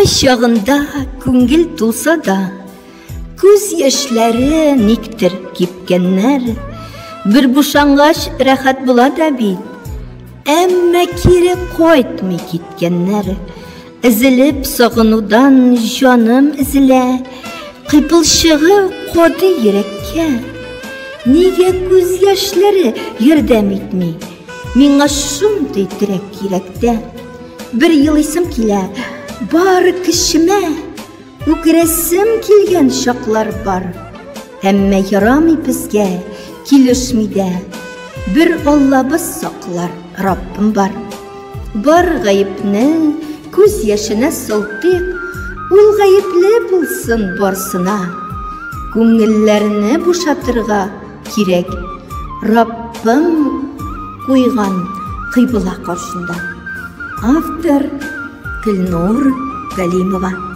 чагында күңел тулса да, күз яшьләре никтер кипкәннәр. Бер бушангач рәхәт була да бит, әмма кире кайтмый киткәннәр. Эзелеп сагынудан җаным эзелә, кыйпылчыгы кады йөрәккә. Нигә күз яшьләре ярдәм итми? Миңа шундый терәк кирәктә. Бер елыйсым килә, бары кешемә, үкрәсем килгән шаклар бар. Әмма ярамый безгә, килешми дә. Бер Аллабыз саклар, Раббым бар. Бар гаепне күз яшенә сылтыйк, ул гаепле булсын барсына. Күңелләрне бушатырга кирәк, Раббым куйган кыйбла каршында. Автор Гөлнур Галимова.